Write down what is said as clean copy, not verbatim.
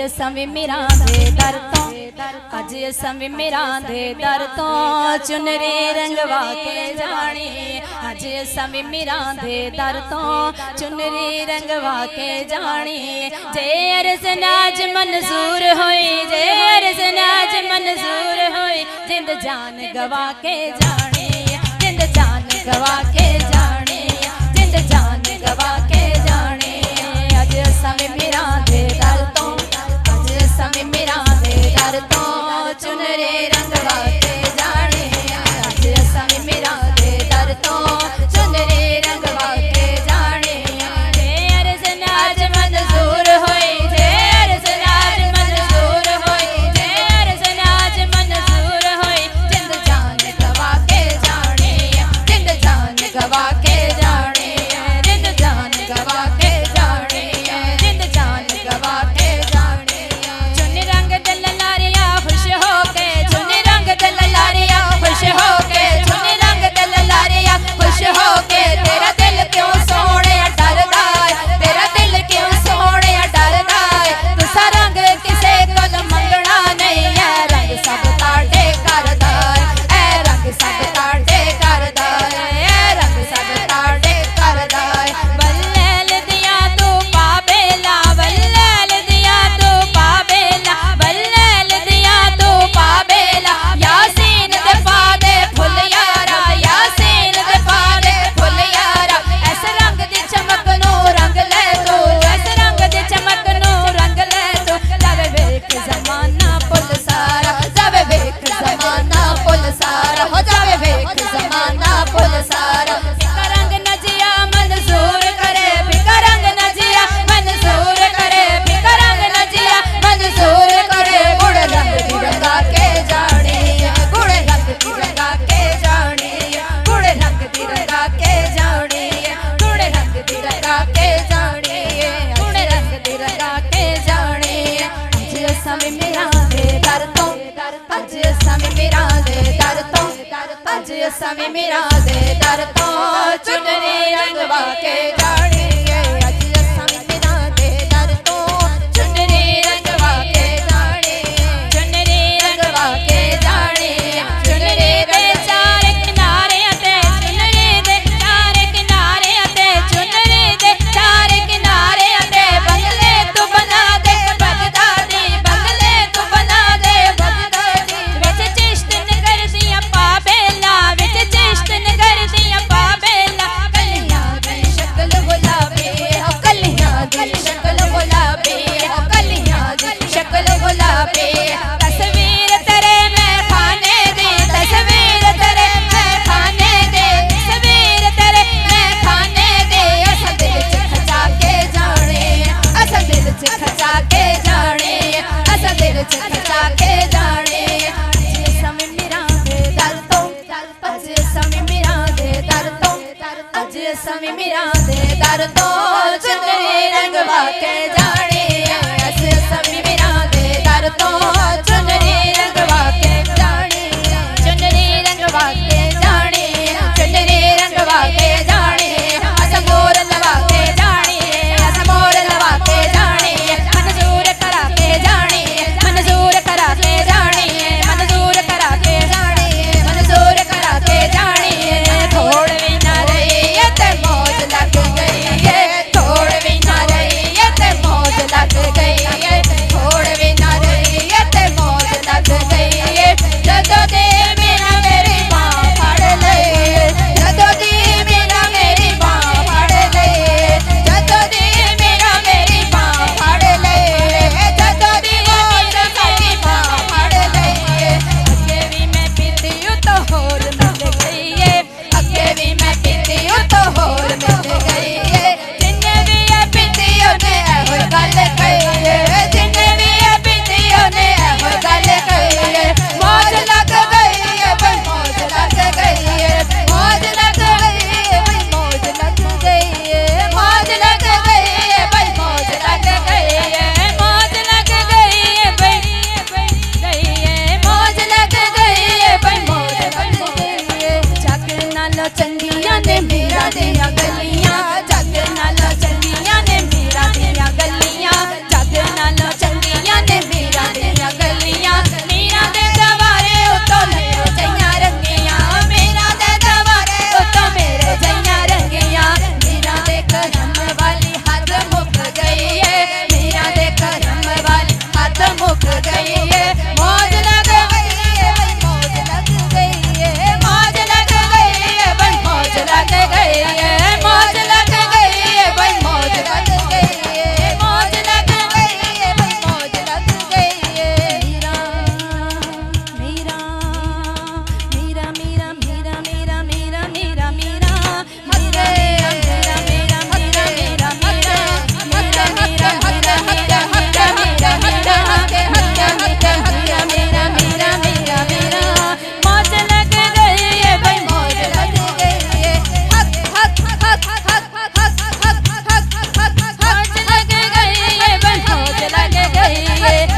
असां भी मेरा दे दर तो अज असां भी मेरा दे दर तो चुनरी रंगवा के जानी अज असां भी मेरा दे दर तो चुनरी रंगवा के जानी जे अर्ज़ नाज मंजूर होई जे अर्ज़ नाज मंजूर होई जिंद जान गवा के जानी जिंद जान गवा के जानी जिंद जान गवा के जानी अज असां भी मेरा दे दर तो अज असां भी मेरा दे दर तो चुनरी रंगवा के जानी अज असां भी मेरा दे दर तो चुनरी रंगवा के जानी जे अर्ज़ नाज मंजूर होई जे अर्ज़ नाज मंजूर होई जे अर्ज़ नाज मंजूर होई जिंद जान गवा के जानी जिंद जान गवा के जानी जिंद जान गवा के जानी जिंद जान गवा के जानी चुन रंग दिल लारिया खुश हो के चुन रंग दिल लारिया खुश हो के चुन रंग दिल लारिया खुश हो के तेरा दिल क्यों सोने डरदा है तेरा दिल क्यों सोने डरदा है तुसा रंग किसे कोल मंगना नहीं है रंग सब ताड़े करदा है ए रंग सब ताड़े करदा है ए रंग सब ताड़े करदा है वल्लैल दिया तू पाबेला वल्लैल दिया तू पाबेला वल्लैल दिया तू पाबेला यासीन दे पादे फुल यारा यासीन दे पादे फुल यारा ऐसे रंग दी चमक नो रंग ले तू ऐसे रंग दी चमक नो रंग ले तू जावे वेख जमाना पुल सारा जावे वेख जमाना पुल सारा हो जावे वेख जमाना पुल सारा फिका रंग नजिया मंजूर करे फिका रंग नजिया मंजूर करे फिका रंग नजिया मंजूर करे गुड़ रंग दी रंगा के जानी गुड़ रंग दी रंगा के जानी गुड़ रंग दी रंगा के जानी गुड़ रंग दी रंगा के जानी गुड़ रंग दी रंगा के जानी अज असां भी मेरा दे दर तो अज असां भी मेरा दे दर तो अज असां भी मेरा दे दर तो चुनरी रंगवा के जानी अज असां भी मेरा दे दर तो चुनरी रंगवा के जानी चुनरी रंगवा के जानी चुनरी दे चार किनारे अते चुनरी दे चार किनारे अते चुनरी दे चार किनारे अते बंगले तू बना दे बगदादी बंगले तू बना दे बगदादी विच चिश्त नगर दियां पाबेला विच चिश्त नगर दियां पाबेला कलियां दी शक्ल गुलाबी हो कलियां दी शक्ल गुलाबी हो कलियां दी शक्ल गुलाबी तस्वीर तेरे मैं खाने दी तस्वीर तेरे मैं खाने दे तस्वीर तेरे मैं खाने दे असा दिल च खचा के जाने असा दिल च खचा के जाने असा दिल च खचा के जाने अज असां भी मेरा दे दर तो अज असां भी मेरा दे दर तो अज असां भी मेरा दे दर तो चुनरी रंगवा के जाने अज असां भी मेरा दे दर तो चुनरी रंगवा के जाने चुनरी रंगवा के जाने चुनरी रंगवा के जाने असां मोर लवा के जाने असां मोर लवा के जाने मंजूर करा के जाने मंजूर करा के जाने मंजूर करा के जाने मंजूर करा के जाने थोड़ भी ना रही ते मौज लग गई है थोड़ भी के